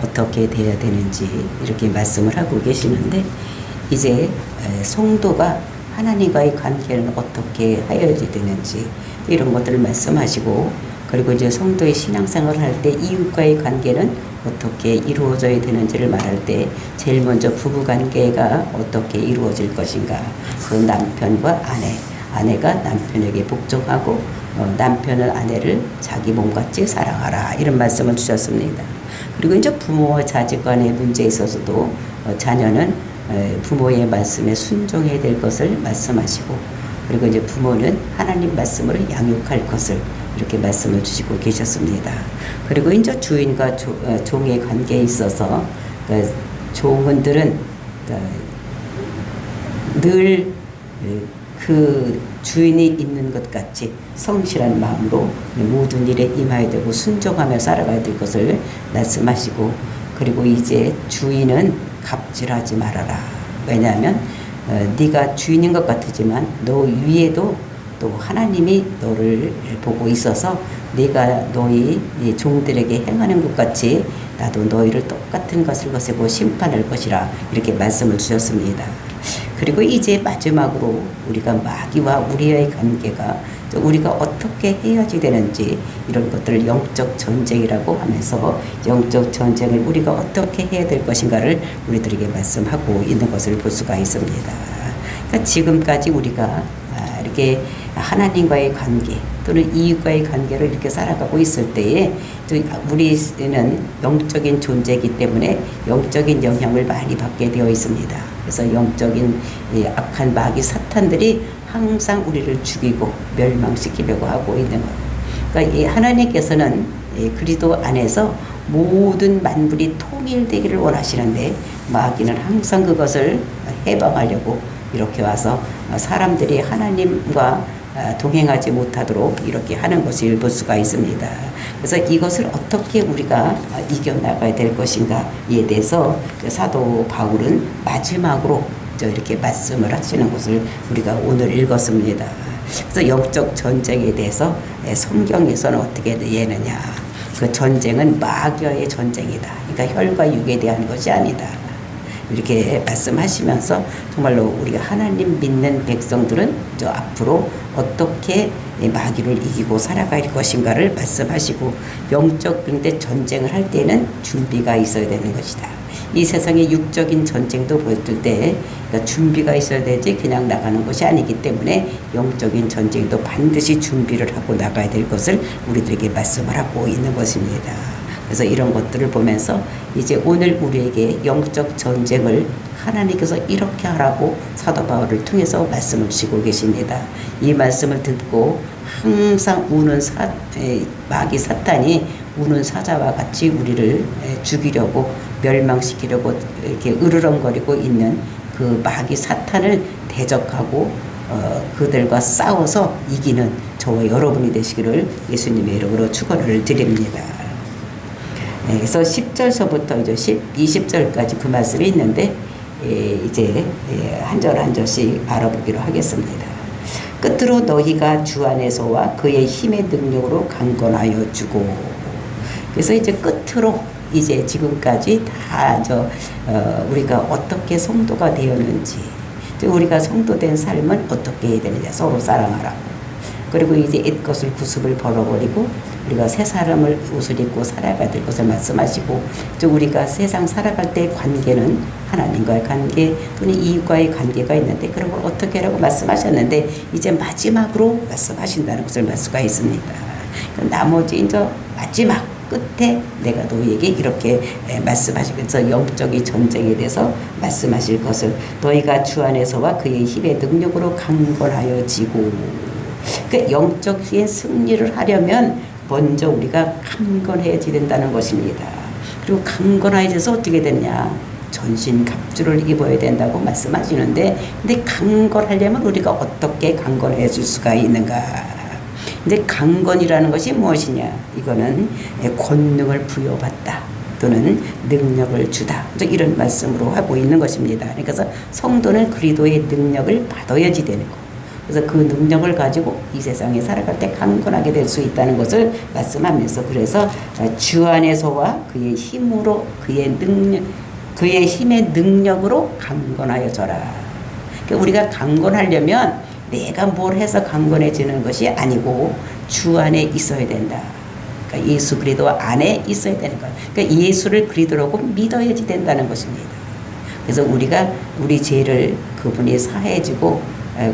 어떻게 돼야 되는지 이렇게 말씀을 하고 계시는데, 이제 성도가 하나님과의 관계는 어떻게 하여야 되는지 이런 것들을 말씀하시고, 그리고 이제 성도의 신앙생활을 할 때 이웃과의 관계는 어떻게 이루어져야 되는지를 말할 때 제일 먼저 부부관계가 어떻게 이루어질 것인가, 그 남편과 아내가 남편에게 복종하고 남편은 아내를 자기 몸같이 사랑하라, 이런 말씀을 주셨습니다. 그리고 이제 부모와 자식 간의 문제에 있어서도 자녀는 부모의 말씀에 순종해야 될 것을 말씀하시고, 그리고 이제 부모는 하나님 말씀으로 양육할 것을 이렇게 말씀을 주시고 계셨습니다. 그리고 이제 주인과 종의 관계에 있어서 종들은 늘 그 주인이 있는 것 같이 성실한 마음으로 모든 일에 임해야 되고 순종하며 살아가야 될 것을 말씀하시고, 그리고 이제 주인은 갑질하지 말아라. 왜냐하면 네가 주인인 것 같지만 너 위에도 또 하나님이 너를 보고 있어서 네가 너희 종들에게 행하는 것 같이 나도 너희를 똑같은 것을 거세고 심판할 것이라, 이렇게 말씀을 주셨습니다. 그리고 이제 마지막으로 우리가 마귀와 우리의 관계가 우리가 어떻게 해야지 되는지, 이런 것들을 영적 전쟁이라고 하면서 영적 전쟁을 우리가 어떻게 해야 될 것인가를 우리들에게 말씀하고 있는 것을 볼 수가 있습니다. 그러니까 지금까지 우리가 이렇게 하나님과의 관계 또는 이웃과의 관계를 이렇게 살아가고 있을 때에 또 우리는 영적인 존재이기 때문에 영적인 영향을 많이 받게 되어 있습니다. 그래서 영적인 악한 마귀 사탄들이 항상 우리를 죽이고 멸망시키려고 하고 있는 것. 그러니까 이 하나님께서는 그리스도 안에서 모든 만물이 통일되기를 원하시는데, 마귀는 항상 그것을 해방하려고 이렇게 와서 사람들이 하나님과 동행하지 못하도록 이렇게 하는 것을 볼 수가 있습니다. 그래서 이것을 어떻게 우리가 이겨나가야 될 것인가에 대해서 사도 바울은 마지막으로 이렇게 말씀을 하시는 것을 우리가 오늘 읽었습니다. 그래서 영적 전쟁에 대해서 성경에서는 어떻게 얘느냐, 그 전쟁은 마귀와의 전쟁이다. 그러니까 혈과 육에 대한 것이 아니다. 이렇게 말씀하시면서 정말로 우리가 하나님 믿는 백성들은 저 앞으로 어떻게 마귀를 이기고 살아갈 것인가를 말씀하시고, 영적 근데 전쟁을 할 때는 준비가 있어야 되는 것이다. 이 세상의 육적인 전쟁도 볼 때 그러니까 준비가 있어야 되지 그냥 나가는 것이 아니기 때문에 영적인 전쟁도 반드시 준비를 하고 나가야 될 것을 우리들에게 말씀을 하고 있는 것입니다. 그래서 이런 것들을 보면서 이제 오늘 우리에게 영적 전쟁을 하나님께서 이렇게 하라고 사도 바울을 통해서 말씀을 주시고 계십니다. 이 말씀을 듣고 항상 우는 마귀 사탄이 우는 사자와 같이 우리를 죽이려고 멸망시키려고 이렇게 으르렁거리고 있는 그 마귀 사탄을 대적하고 그들과 싸워서 이기는 저와 여러분이 되시기를 예수님의 이름으로 축원을 드립니다. 그래서 10절서부터 이제 20절까지 그 말씀이 있는데 이제 한 절 한 절씩 알아보기로 하겠습니다. 끝으로 너희가 주 안에서와 그의 힘의 능력으로 강건하여 주고. 그래서 이제 끝으로 이제 지금까지 다 우리가 어떻게 성도가 되었는지, 우리가 성도된 삶은 어떻게 해야 되느냐, 서로 사랑하라고. 그리고 이제 옛것을 구습을 벌어버리고 우리가 새 사람을 옷을 입고 살아가야 될 것을 말씀하시고, 또 우리가 세상 살아갈 때 관계는 하나님과의 관계 또는 이웃과의 관계가 있는데 그런 걸 어떻게 하라고 말씀하셨는데, 이제 마지막으로 말씀하신다는 것을 알 수가 있습니다. 나머지 이제 마지막 끝에 내가 너희에게 이렇게 말씀하시면서 영적인 전쟁에 대해서 말씀하실 것을, 너희가 주 안에서와 그의 힘의 능력으로 강건하여 지고. 그 영적인 승리를 하려면 먼저 우리가 강건해야지 된다는 것입니다. 그리고 강건해야 돼서 어떻게 되느냐, 전신 갑주를 입어야 된다고 말씀하시는데, 근데 강건하려면 우리가 어떻게 강건해질 수가 있는가? 근데 강건이라는 것이 무엇이냐? 이거는 권능을 부여받다 또는 능력을 주다, 이런 말씀으로 하고 있는 것입니다. 그래서 성도는 그리스도의 능력을 받아야지 되는 거. 그래서 그 능력을 가지고 이 세상에 살아갈 때 강건하게 될 수 있다는 것을 말씀하면서, 그래서 주 안에서와 그의 힘으로, 그의 힘의 능력으로 강건하여져라. 그러니까 우리가 강건하려면 내가 뭘 해서 강건해지는 것이 아니고 주 안에 있어야 된다. 그러니까 예수 그리스도 안에 있어야 되는 거예요. 그러니까 예수를 그리스도라고 믿어야지 된다는 것입니다. 그래서 우리가 우리 죄를 그분이 사해주고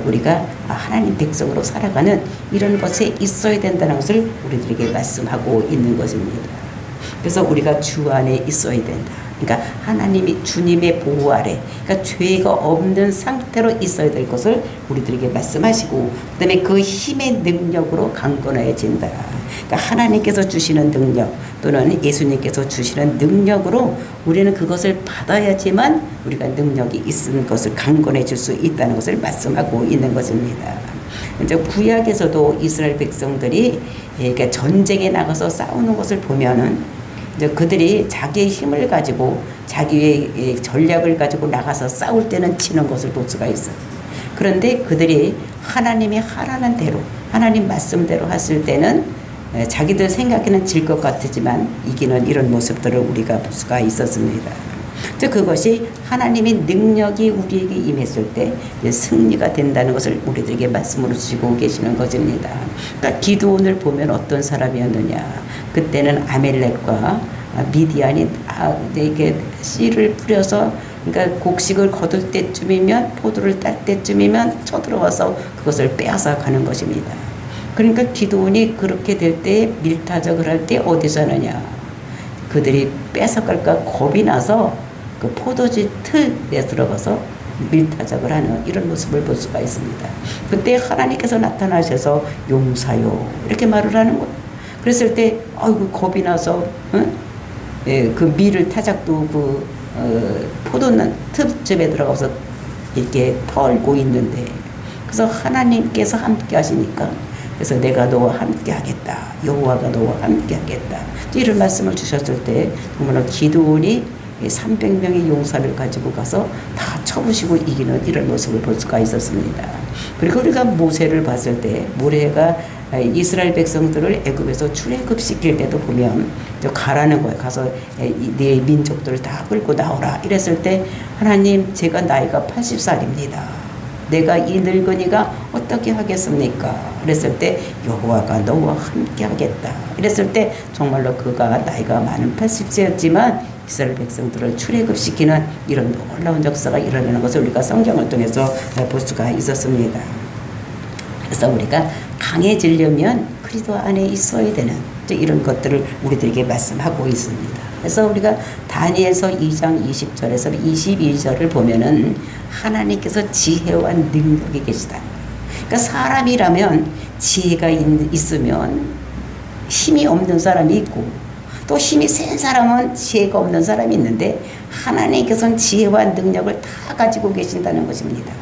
우리가 하나님 백성으로 살아가는 이런 것에 있어야 된다는 것을 우리들에게 말씀하고 있는 것입니다. 그래서 우리가 주 안에 있어야 된다. 그러니까 하나님이 주님의 보호 아래, 그러니까 죄가 없는 상태로 있어야 될 것을 우리들에게 말씀하시고, 그다음에 그 힘의 능력으로 강건해진다. 그러니까 하나님께서 주시는 능력 또는 예수님께서 주시는 능력으로 우리는 그것을 받아야지만 우리가 능력이 있는 것을 강건해질 수 있다는 것을 말씀하고 있는 것입니다. 이제 구약에서도 이스라엘 백성들이 그러니까 전쟁에 나가서 싸우는 것을 보면은 이제 그들이 자기의 힘을 가지고 자기의 전략을 가지고 나가서 싸울 때는 치는 것을 볼 수가 있어요. 그런데 그들이 하나님이 하라는 대로, 하나님 말씀대로 했을 때는 자기들 생각에는 질 것 같지만 이기는 이런 모습들을 우리가 볼 수가 있었습니다. 그것이 하나님의 능력이 우리에게 임했을 때 승리가 된다는 것을 우리들에게 말씀으로 주시고 계시는 것입니다. 그러니까 기드온을 보면 어떤 사람이었느냐. 그때는 아멜렉과 미디안이 이렇게 씨를 뿌려서, 그러니까 곡식을 거둘 때쯤이면, 포도를 딸 때쯤이면 쳐들어와서 그것을 빼앗아 가는 것입니다. 그러니까 기드온이 그렇게 될 때, 밀타적을 할 때 어디서 하느냐. 그들이 뺏어갈까 겁이 나서 그 포도주 틀에 들어가서 밀타작을 하는 이런 모습을 볼 수가 있습니다. 그때 하나님께서 나타나셔서 용사요 이렇게 말을 하는 거예요. 그랬을 때 아이고 겁이 나서 그 밀을 타작도 포도는 틈집에 들어가서 이렇게 털고 있는데, 그래서 하나님께서 함께 하시니까, 그래서 내가 너와 함께 하겠다. 여호와가 너와 함께 하겠다. 이런 말씀을 주셨을 때 정말로 기드온이 300명의 용사를 가지고 가서 다 쳐부시고 이기는 이런 모습을 볼 수가 있었습니다. 그리고 우리가 모세를 봤을 때, 모세가 이스라엘 백성들을 애굽에서 출애굽시킬 때도 보면 가라는 거예요. 가서 네 민족들을 다 끌고 나오라. 이랬을 때 하나님, 제가 나이가 80살입니다. 내가 이 늙은이가 어떻게 하겠습니까? 그랬을 때 여호와가 너와 함께 하겠다. 이랬을 때 정말로 그가 나이가 많은 80세였지만 이스라엘 백성들을 출애굽시키는 이런 놀라운 역사가 일어나는 것을 우리가 성경을 통해서 볼 수가 있었습니다. 그래서 우리가 강해지려면 그리스도 안에 있어야 되는 이런 것들을 우리들에게 말씀하고 있습니다. 그래서 우리가 다니엘서 2장 20절에서 22절을 보면은 하나님께서 지혜와 능력이 계시다. 그러니까 사람이라면 지혜가 있으면 힘이 없는 사람이 있고, 또 힘이 센 사람은 지혜가 없는 사람이 있는데 하나님께서는 지혜와 능력을 다 가지고 계신다는 것입니다.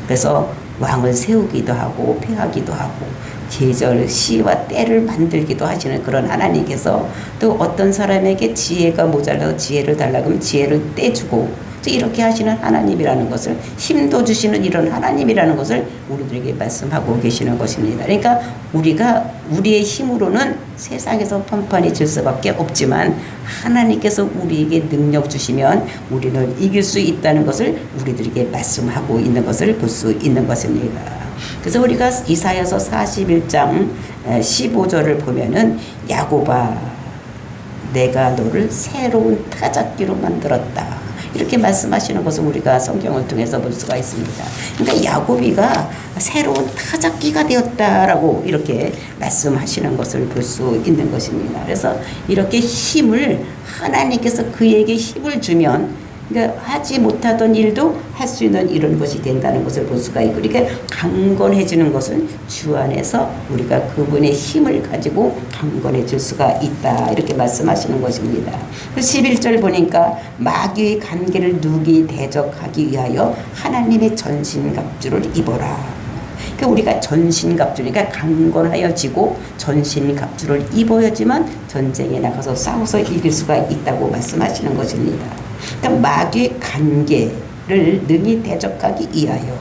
그래서 왕을 세우기도 하고 폐하기도 하고 계절, 시와 때를 만들기도 하시는 그런 하나님께서 또 어떤 사람에게 지혜가 모자라서 지혜를 달라고 하면 지혜를 떼주고 이렇게 하시는 하나님이라는 것을, 힘도 주시는 이런 하나님이라는 것을 우리들에게 말씀하고 계시는 것입니다. 그러니까 우리가 우리의 힘으로는 세상에서 판판이 질 수밖에 없지만 하나님께서 우리에게 능력 주시면 우리는 이길 수 있다는 것을 우리들에게 말씀하고 있는 것을 볼 수 있는 것입니다. 그래서 우리가 이사야서 41장 15절을 보면은 야곱아, 내가 너를 새로운 타작기로 만들었다. 이렇게 말씀하시는 것을 우리가 성경을 통해서 볼 수가 있습니다. 그러니까 야곱이가 새로운 타작기가 되었다라고 이렇게 말씀하시는 것을 볼 수 있는 것입니다. 그래서 이렇게 힘을, 하나님께서 그에게 힘을 주면, 그러니까 하지 못하던 일도 할 수 있는 이런 것이 된다는 것을 볼 수가 있고, 그러니까 강건해지는 것은 주 안에서 우리가 그분의 힘을 가지고 강건해질 수가 있다. 이렇게 말씀하시는 것입니다. 11절 보니까 마귀의 관계를 누기 대적하기 위하여 하나님의 전신갑주를 입어라. 그러니까 우리가 전신갑주니까 강건하여지고 전신갑주를 입어야지만 전쟁에 나가서 싸워서 이길 수가 있다고 말씀하시는 것입니다. 그러니까 마귀의 관계를 능히 대적하기 위하여,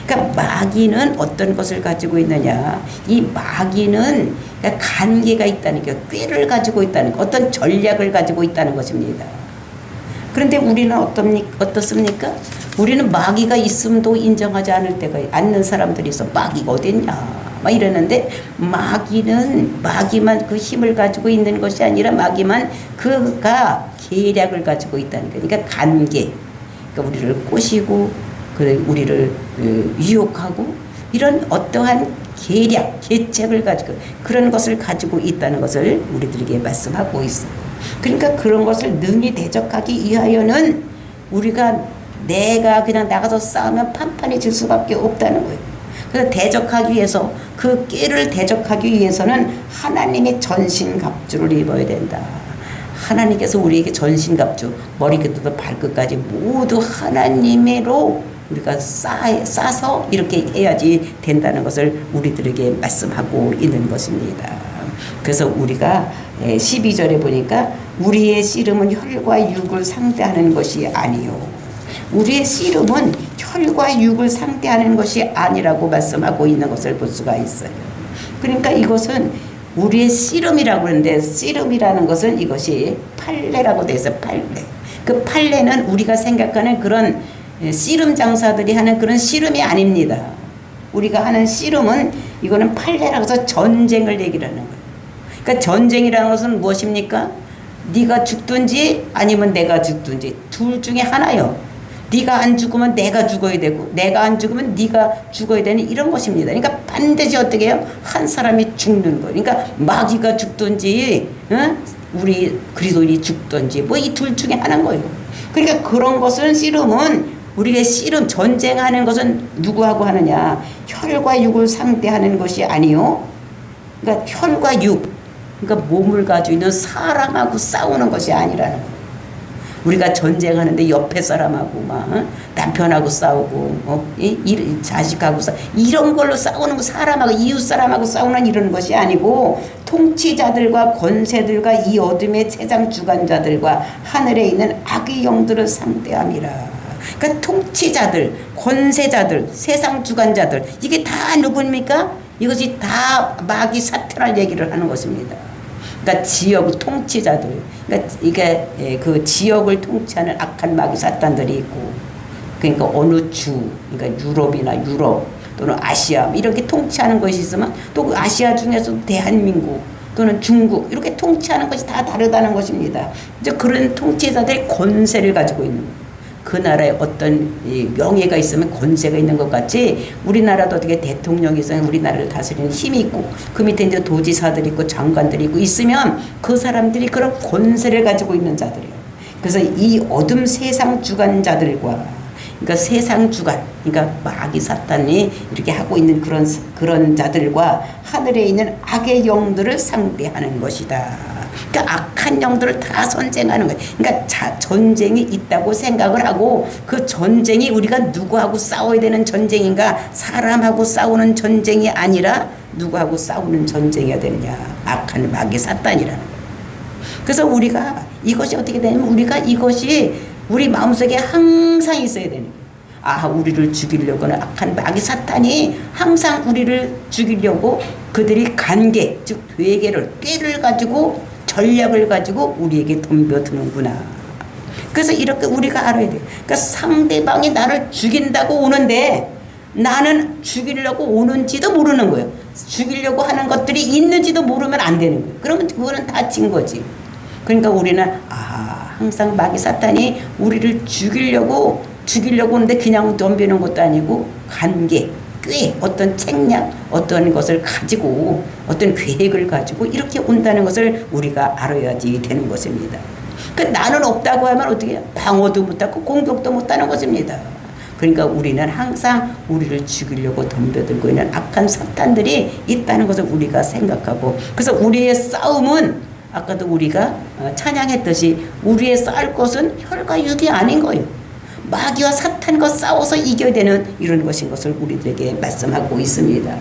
그러니까 마귀는 어떤 것을 가지고 있느냐? 이 마귀는 그러니까 관계가 있다는 게, 꾀를 가지고 있다는 것, 어떤 전략을 가지고 있다는 것입니다. 그런데 우리는 어떻습니까? 우리는 마귀가 있음도 인정하지 않는 사람들이 있어. 마귀가 어딨냐? 막 이러는데, 마귀만 그 힘을 가지고 있는 것이 아니라 마귀만 그가 계략을 가지고 있다는 거예요. 그러니까 관계. 그러니까 우리를 꼬시고, 우리를 유혹하고, 이런 어떠한 계략, 계책을 가지고, 그런 것을 가지고 있다는 것을 우리들에게 말씀하고 있어요. 그러니까 그런 것을 능히 대적하기 위하여는 내가 그냥 나가서 싸우면 판판해질 수밖에 없다는 거예요. 그래서 대적하기 위해서, 그 꾀를 대적하기 위해서는 하나님의 전신갑주를 입어야 된다. 하나님께서 우리에게 전신갑주, 머리끝부터 발끝까지 모두 하나님으로 우리가 싸서 이렇게 해야지 된다는 것을 우리들에게 말씀하고 있는 것입니다. 그래서 우리가 12절에 보니까 우리의 씨름은 혈과 육을 상대하는 것이 아니요. 우리의 씨름은 혈과 육을 상대하는 것이 아니라고 말씀하고 있는 것을 볼 수가 있어요. 그러니까 이것은 우리의 씨름이라고 하는데, 씨름이라는 것은 이것이 판례라고 되어 있어요. 판례. 그 판례는 우리가 생각하는 그런 씨름 장사들이 하는 그런 씨름이 아닙니다. 우리가 하는 씨름은, 이거는 판례라고 해서 전쟁을 얘기를 하는 거예요. 그러니까 전쟁이라는 것은 무엇입니까? 네가 죽든지 아니면 내가 죽든지 둘 중에 하나요. 네가 안 죽으면 내가 죽어야 되고, 내가 안 죽으면 네가 죽어야 되는 이런 것입니다. 그러니까 반드시 어떻게 해요? 한 사람이 죽는 거예요. 그러니까 마귀가 죽든지, 우리 그리스도인이 죽든지, 뭐 이 둘 중에 하나인 거예요. 그러니까 그런 것은 씨름은, 우리가 씨름, 전쟁하는 것은 누구하고 하느냐? 혈과 육을 상대하는 것이 아니요. 그러니까 혈과 육, 그러니까 몸을 가지고 있는 사람하고 싸우는 것이 아니라는 거예요. 우리가 전쟁하는데 옆에 사람하고 남편하고 싸우고 자식하고 이런 걸로 싸우는 거, 사람하고 이웃 사람하고 싸우는 이런 것이 아니고, 통치자들과 권세들과 이 어둠의 세상 주관자들과 하늘에 있는 악의 영들을 상대함이라. 그러니까 통치자들, 권세자들, 세상 주관자들, 이게 다 누구입니까? 이것이 다 마귀 사탄을 얘기를 하는 것입니다. 그러니까 지역 통치자들, 그러니까 이게 그 지역을 통치하는 악한 마귀 사탄들이 있고, 그러니까 어느 그러니까 유럽 또는 아시아 이렇게 통치하는 것이 있으면, 또 그 아시아 중에서 대한민국 또는 중국 이렇게 통치하는 것이 다 다르다는 것입니다. 이제 그런 통치자들이 권세를 가지고 있는 거예요. 그 나라에 어떤 명예가 있으면 권세가 있는 것 같이, 우리나라도 어떻게 대통령이 있으면 우리나라를 다스리는 힘이 있고, 그 밑에 이제 도지사들이 있고 장관들이 있고 있으면 그 사람들이 그런 권세를 가지고 있는 자들이에요. 그래서 이 어둠 세상 주관자들과, 그러니까 세상 주관, 그러니까 마귀 사탄이 이렇게 하고 있는 그런 자들과 하늘에 있는 악의 영들을 상대하는 것이다. 그러니까 악한 영들을 다 전쟁하는 거예요. 그러니까 전쟁이 있다고 생각을 하고, 그 전쟁이 우리가 누구하고 싸워야 되는 전쟁인가? 사람하고 싸우는 전쟁이 아니라 누구하고 싸우는 전쟁이어야 되느냐? 악한 마귀 사탄이라는 거예요. 그래서 우리가 이것이 어떻게 되냐면, 우리가 이것이 우리 마음속에 항상 있어야 되는 거예요. 우리를 죽이려고 하는 악한 마귀 사탄이 항상 우리를 죽이려고 그들이 관계, 즉 꾀를 가지고, 전략을 가지고 우리에게 덤벼드는구나. 그래서 이렇게 우리가 알아야 돼요. 그러니까 상대방이 나를 죽인다고 오는데, 나는 죽이려고 오는지도 모르는 거예요. 죽이려고 하는 것들이 있는지도 모르면 안 되는 거예요. 그러면 그거는 다 진 거지. 그러니까 우리는 항상 마귀 사탄이 우리를 죽이려고 오는데 그냥 덤비는 것도 아니고, 관계, 꽤 어떤 책략, 어떤 것을 가지고, 어떤 계획을 가지고 이렇게 온다는 것을 우리가 알아야지 되는 것입니다. 나는 없다고 하면 어떻게 해요? 방어도 못하고 공격도 못하는 것입니다. 그러니까 우리는 항상 우리를 죽이려고 덤벼들고 있는 악한 사탄들이 있다는 것을 우리가 생각하고, 그래서 우리의 싸움은 아까도 우리가 찬양했듯이 우리의 싸울 것은 혈과 육이 아닌 거예요. 마귀와 사탄과 싸워서 이겨야 되는 이런 것인 것을 우리들에게 말씀하고 있습니다.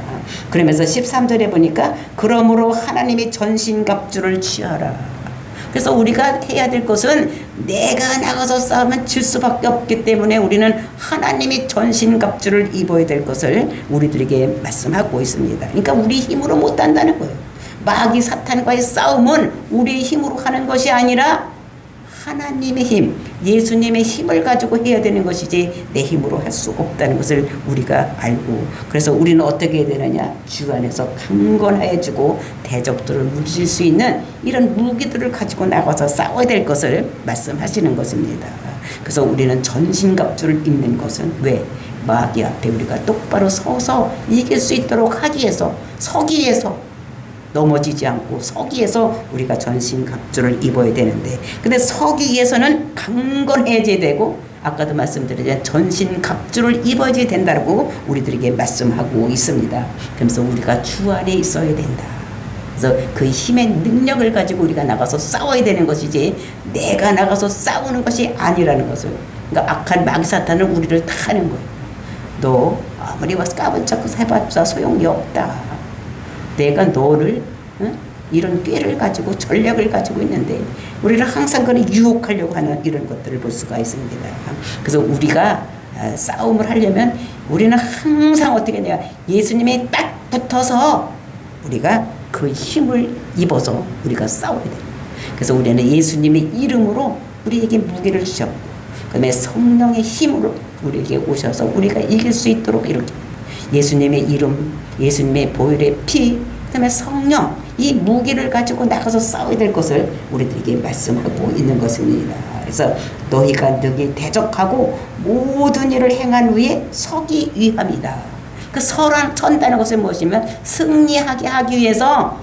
그러면서 13절에 보니까 그러므로 하나님의 전신갑주를 취하라. 그래서 우리가 해야 될 것은 내가 나가서 싸우면 질 수밖에 없기 때문에 우리는 하나님이 전신갑주를 입어야 될 것을 우리들에게 말씀하고 있습니다. 그러니까 우리 힘으로 못한다는 거예요. 마귀 사탄과의 싸움은 우리의 힘으로 하는 것이 아니라 하나님의 힘, 예수님의 힘을 가지고 해야 되는 것이지 내 힘으로 할 수 없다는 것을 우리가 알고, 그래서 우리는 어떻게 해야 되느냐, 주 안에서 강건해지고 대적들을 물질 수 있는 이런 무기들을 가지고 나가서 싸워야 될 것을 말씀하시는 것입니다. 그래서 우리는 전신갑주를 입는 것은 왜? 마귀 앞에 우리가 똑바로 서서 이길 수 있도록 하기 위해서, 서기 위해서, 넘어지지 않고 서기 위해서 우리가 전신갑주를 입어야 되는데, 근데 서기 위해서는 강건해져야 되고, 아까도 말씀드렸지만 전신갑주를 입어야 된다고 우리들에게 말씀하고 있습니다. 그래서 우리가 주 안에 있어야 된다. 그래서 그 힘의 능력을 가지고 우리가 나가서 싸워야 되는 것이지 내가 나가서 싸우는 것이 아니라는 것을. 그러니까 악한 마귀 사탄은 우리를 타는 거예요. 너 아무리 와서 까불자고 해봤자 소용이 없다. 내가 너를 이런 꾀를 가지고 전략을 가지고 있는데 우리를 항상 그런 유혹하려고 하는 이런 것들을 볼 수가 있습니다. 그래서 우리가 싸움을 하려면 우리는 항상 어떻게 해야 돼요? 예수님에 딱 붙어서 우리가 그 힘을 입어서 우리가 싸워야 돼요. 그래서 우리는 예수님의 이름으로 우리에게 무기를 주셨고, 그 다음에 성령의 힘으로 우리에게 오셔서 우리가 이길 수 있도록 이렇게 예수님의 이름, 예수님의 보혈의 피, 그 다음에 성령, 이 무기를 가지고 나가서 싸워야 될 것을 우리들에게 말씀하고 있는 것입니다. 그래서 너희가 능히 대적하고 모든 일을 행한 후에 서기 위함이다. 그 선다는 것은 무엇이면 승리하게 하기 위해서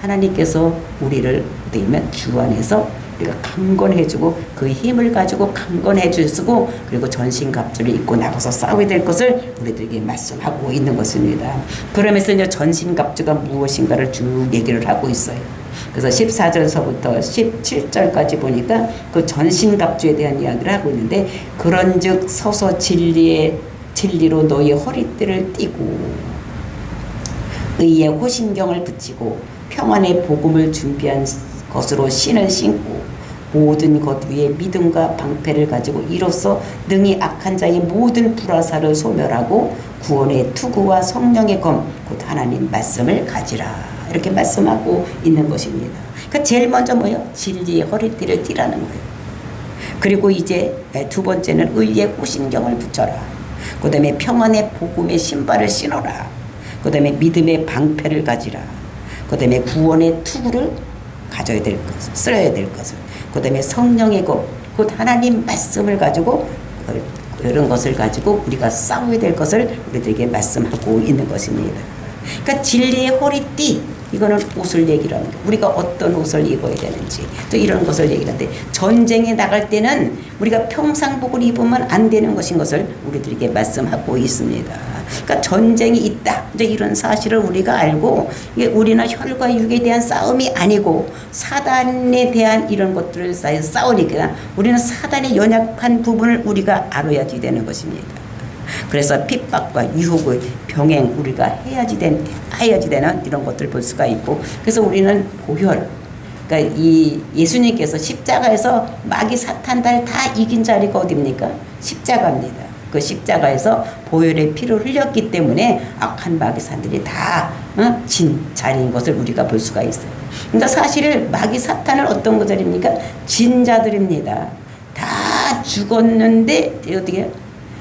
하나님께서 우리를 되면 주 안에서 우리가 강건해주고 그 힘을 가지고 강건해주시고, 그리고 전신갑주를 입고 나가서 싸워야 될 것을 우리들에게 말씀하고 있는 것입니다. 그러면서 이제 전신갑주가 무엇인가를 쭉 얘기를 하고 있어요. 그래서 14절서부터 17절까지 보니까 그 전신갑주에 대한 이야기를 하고 있는데, 그런즉 서서 진리로 너희 허리띠를 띠고 의의 호신경을 붙이고 평안의 복음을 준비한 것으로 신을 신고 모든 것 위에 믿음과 방패를 가지고 이로써 능히 악한 자의 모든 불화살을 소멸하고 구원의 투구와 성령의 검 곧 하나님 말씀을 가지라, 이렇게 말씀하고 있는 것입니다. 그러니까 제일 먼저 뭐예요? 진리의 허리띠를 띠라는 거예요. 그리고 이제 두 번째는 의의 호신경을 붙여라. 그 다음에 평안의 복음의 신발을 신어라. 그 다음에 믿음의 방패를 가지라. 그 다음에 구원의 투구를 가져야 될 것을, 써야 될 것을, 그 다음에 성령의 것, 곧 하나님 말씀을 가지고 이런 것을 가지고 우리가 싸워야 될 것을 우리들에게 말씀하고 있는 것입니다. 그러니까 진리의 허리띠, 이거는 옷을 얘기를 하는 거예요. 우리가 어떤 옷을 입어야 되는지 또 이런 것을 얘기하는데, 전쟁에 나갈 때는 우리가 평상복을 입으면 안 되는 것인 것을 우리들에게 말씀하고 있습니다. 그러니까 전쟁이 있다, 이제 이런 사실을 우리가 알고, 이게 우리는 혈과 육에 대한 싸움이 아니고 사단에 대한 이런 것들을 싸우니까 우리는 사단의 연약한 부분을 우리가 알아야지 되는 것입니다. 그래서 핍박과 유혹의 병행 우리가 해야지 되는 이런 것들을 볼 수가 있고, 그래서 우리는 보혈, 그러니까 이 예수님께서 십자가에서 마귀 사탄들 다 이긴 자리가 어디입니까? 십자가입니다. 그 십자가에서 보혈의 피를 흘렸기 때문에 악한 마귀 사탄들이 다 진 자리인 것을 우리가 볼 수가 있어요. 그러니까 사실 마귀 사탄은 어떤 것들입니까? 진 자들입니다. 다 죽었는데 어떻게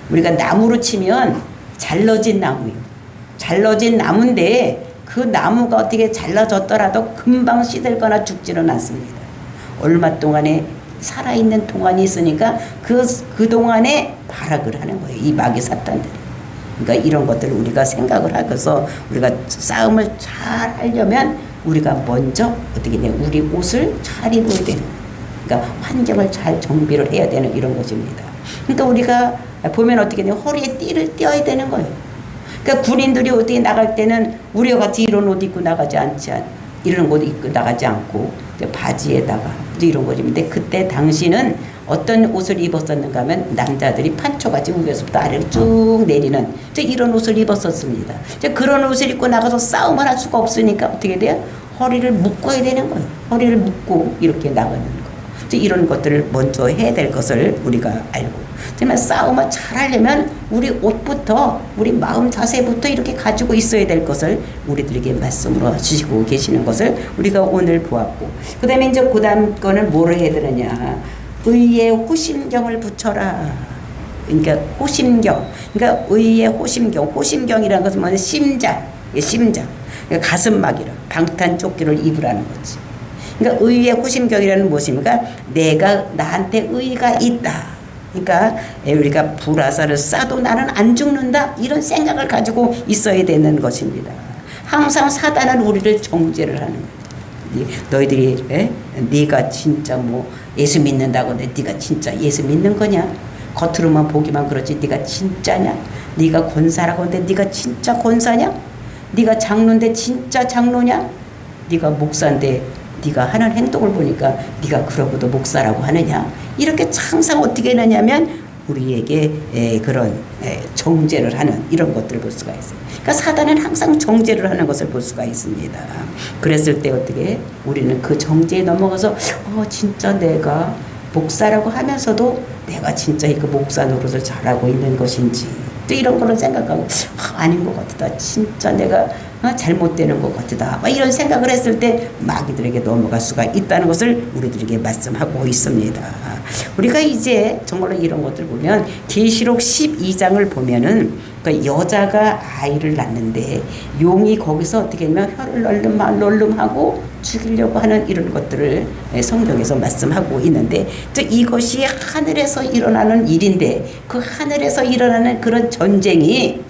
우리가 나무로 치면 잘라진 나무예요. 잘라진 나무인데 그 나무가 어떻게 잘라졌더라도 금방 시들거나 죽지는 않습니다. 얼마 동안에 살아있는 동안이 있으니까 그 동안에 발악을 하는 거예요. 이 마귀 사탄들이. 그러니까 이런 것들을 우리가 생각을 하면서 우리가 싸움을 잘 하려면 우리가 먼저 어떻게 돼? 우리 옷을 잘 입어야 되는 거예요. 그러니까 환경을 잘 정비를 해야 되는 이런 것입니다. 그러니까 우리가 보면 어떻게 돼요? 허리에 띠를 띄어야 되는 거예요. 그러니까 군인들이 어떻게 나갈 때는 우리와 같이 이런 옷 입고 나가지 이런 옷 입고 나가지 않고 바지에다가 이런 것인데, 그때 당시는 어떤 옷을 입었었는가 하면 남자들이 판초같이 위에서부터 아래로 쭉 내리는 이런 옷을 입었었습니다. 그런 옷을 입고 나가서 싸움을 할 수가 없으니까 어떻게 돼요? 허리를 묶어야 되는 거예요. 허리를 묶고 이렇게 나가는 거. 이런 것들을 먼저 해야 될 것을 우리가 알고, 정말 싸움을 잘하려면 우리 옷부터, 우리 마음 자세부터 이렇게 가지고 있어야 될 것을 우리들에게 말씀으로 주시고 계시는 것을 우리가 오늘 보았고, 그 다음에 이제 그 다음 거는 뭐를 해야 되느냐, 의의 호심경을 붙여라. 그러니까 호심경, 그러니까 의의 호심경, 호심경이라는 것은 뭐냐, 심장, 심장, 그러니까 가슴막이라, 방탄조끼를 입으라는 거지. 그러니까 의의 호심경이라는 무엇입니까? 내가 나한테 의가 있다. 그러니까 우리가 불화살을 쏴도 나는 안 죽는다, 이런 생각을 가지고 있어야 되는 것입니다. 항상 사단은 우리를 정죄를 하는 거예요. 너희들이 네가 진짜 뭐 예수 믿는다고 근데 네가 진짜 예수 믿는 거냐? 겉으로만 보기만 그렇지 네가 진짜냐? 네가 권사라고 근데 네가 진짜 권사냐? 네가 장로인데 진짜 장로냐? 네가 목사인데 네가 하는 행동을 보니까 네가 그러고도 목사라고 하느냐? 이렇게 항상 어떻게 하느냐면 우리에게 그런 정죄를 하는 이런 것들을 볼 수가 있어요. 그러니까 사단은 항상 정죄를 하는 것을 볼 수가 있습니다. 그랬을 때 어떻게 우리는 그 정죄에 넘어가서 진짜 내가 목사라고 하면서도 내가 진짜 그 목사 노릇을 잘하고 있는 것인지 또 이런 거를 생각하고 아닌 것 같다. 진짜 내가 잘못되는 것 같다. 이런 생각을 했을 때 마귀들에게 넘어갈 수가 있다는 것을 우리들에게 말씀하고 있습니다. 우리가 이제 정말로 이런 것들 보면 계시록 12장을 보면은 그 여자가 아이를 낳는데 용이 거기서 어떻게 하면 혀를 널름하고 죽이려고 하는 이런 것들을 성경에서 말씀하고 있는데, 즉 이것이 하늘에서 일어나는 일인데 그 하늘에서 일어나는 그런 전쟁이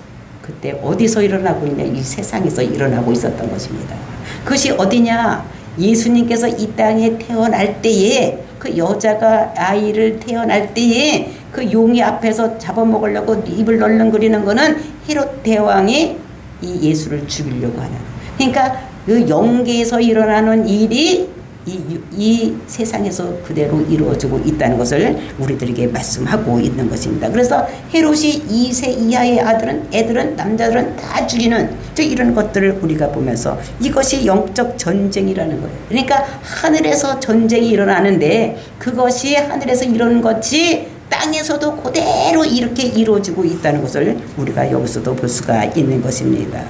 그때 어디서 일어나고 있냐? 이 세상에서 일어나고 있었던 것입니다. 그것이 어디냐? 예수님께서 이 땅에 태어날 때에 그 여자가 아이를 태어날 때에 그 용이 앞에서 잡아먹으려고 입을 널렁거리는 거는 헤롯 대왕이 이 예수를 죽이려고 하는, 그러니까 그 영계에서 일어나는 일이 이 세상에서 그대로 이루어지고 있다는 것을 우리들에게 말씀하고 있는 것입니다. 그래서 헤롯이 2세 이하의 애들은 남자들은 다 죽이는 이런 것들을 우리가 보면서 이것이 영적 전쟁이라는 거예요. 그러니까 하늘에서 전쟁이 일어나는데 그것이 하늘에서 이런 것이 땅에서도 그대로 이렇게 이루어지고 있다는 것을 우리가 여기서도 볼 수가 있는 것입니다.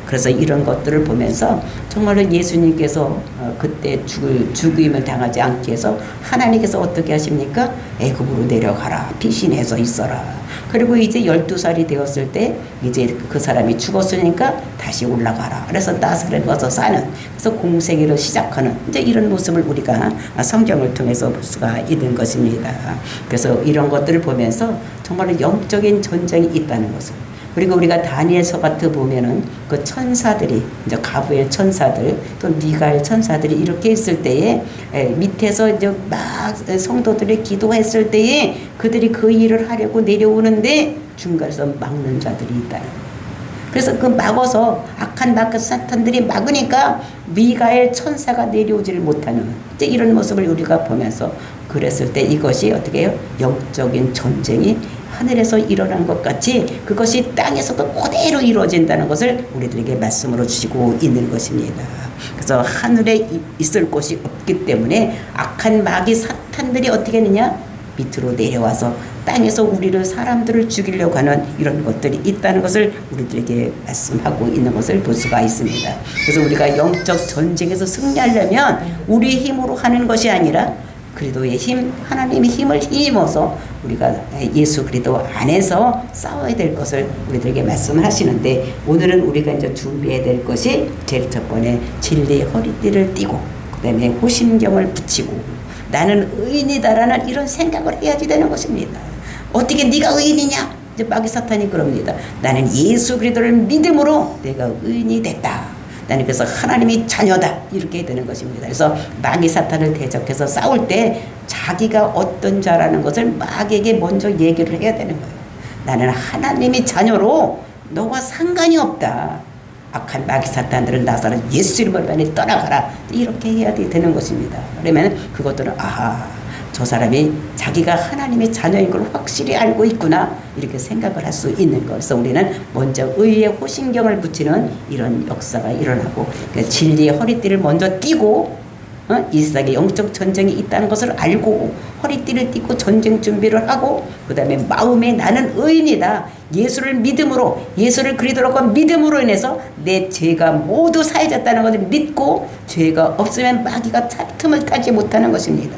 그래서 이런 것들을 보면서 정말로 예수님께서 그때 죽임을 당하지 않기 위해서 하나님께서 어떻게 하십니까? 애굽으로 내려가라, 피신해서 있어라. 그리고 이제 12살이 되었을 때 이제 그 사람이 죽었으니까 다시 올라가라. 그래서 나사렛 와서 사는, 그래서 공생애를 시작하는 이제 이런 모습을 우리가 성경을 통해서 볼 수가 있는 것입니다. 그래서 이런 것들을 보면서 정말로 영적인 전쟁이 있다는 것을, 그리고 우리가 다니엘서 같은 보면은 그 천사들이 이제 가브엘 천사들 또 미가엘 천사들이 이렇게 있을 때에 밑에서 이제 막 성도들이 기도했을 때에 그들이 그 일을 하려고 내려오는데 중간에서 막는 자들이 있다. 그래서 그 막아서 악한 마귀 사탄들이 막으니까 미가엘 천사가 내려오지를 못하는 이제 이런 모습을 우리가 보면서 그랬을 때 이것이 어떻게 해요? 영적인 전쟁이 하늘에서 일어난 것 같이 그것이 땅에서도 그대로 이루어진다는 것을 우리들에게 말씀으로 주시고 있는 것입니다. 그래서 하늘에 있을 곳이 없기 때문에 악한 마귀 사탄들이 어떻게 하느냐? 밑으로 내려와서 땅에서 우리를 사람들을 죽이려고 하는 이런 것들이 있다는 것을 우리들에게 말씀하고 있는 것을 볼 수가 있습니다. 그래서 우리가 영적 전쟁에서 승리하려면 우리 힘으로 하는 것이 아니라 그리스도의 힘, 하나님의 힘을 힘입어서 우리가 예수 그리스도 안에서 싸워야 될 것을 우리들에게 말씀하시는데, 오늘은 우리가 이제 준비해야 될 것이 제일 첫 번째 진리의 허리띠를 띠고 그다음에 호심경을 붙이고 나는 의인이다라는 이런 생각을 해야지 되는 것입니다. 어떻게 네가 의인이냐? 이제 마귀 사탄이 그럽니다. 나는 예수 그리스도를 믿음으로 내가 의인이 됐다. 나는 그래서 하나님의 자녀다 이렇게 되는 것입니다. 그래서 마귀 사탄을 대적해서 싸울 때 자기가 어떤 자라는 것을 마귀에게 먼저 얘기를 해야 되는 거예요. 나는 하나님의 자녀로 너와 상관이 없다. 악한 마귀 사탄들은 나사렛 예수 이름으로 많이 떠나가라. 이렇게 해야 되는 것입니다. 그러면 그것들은 저 사람이 자기가 하나님의 자녀인 걸 확실히 알고 있구나 이렇게 생각을 할 수 있는 것. 그래서 우리는 먼저 의의 호심경을 붙이는 이런 역사가 일어나고 진리의 허리띠를 먼저 띠고 이 세상에 영적 전쟁이 있다는 것을 알고 허리띠를 띠고 전쟁 준비를 하고 그 다음에 마음에 나는 의인이다. 예수를 믿음으로 예수를 그리스도라고 한 믿음으로 인해서 내 죄가 모두 사해졌다는 것을 믿고 죄가 없으면 마귀가 틈을 타지 못하는 것입니다.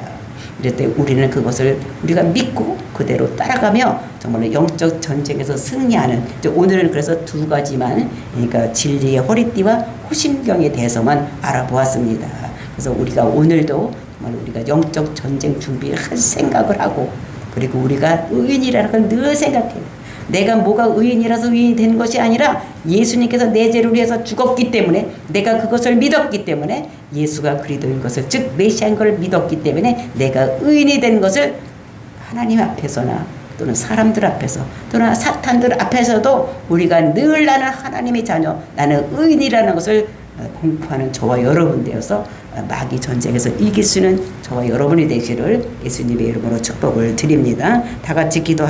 이럴 때 우리는 그것을 우리가 믿고 그대로 따라가며 정말로 영적 전쟁에서 승리하는, 오늘은 그래서 두 가지만, 그러니까 진리의 허리띠와 호심경에 대해서만 알아보았습니다. 그래서 우리가 오늘도 정말 우리가 영적 전쟁 준비를 할 생각을 하고, 그리고 우리가 의인이라는 걸 늘 생각해요. 내가 뭐가 의인이라서 의인이 된 것이 아니라 예수님께서 내 죄를 위해서 죽었기 때문에, 내가 그것을 믿었기 때문에, 예수가 그리스도인 것을, 즉 메시아인 걸 믿었기 때문에 내가 의인이 된 것을 하나님 앞에서나 또는 사람들 앞에서 또는 사탄들 앞에서도 우리가 늘 나는 하나님의 자녀, 나는 의인이라는 것을 공포하는 저와 여러분 되어서 마귀 전쟁에서 이길 수 있는 저와 여러분이 되시를 예수님의 이름으로 축복을 드립니다. 다 같이 기도하겠습니다.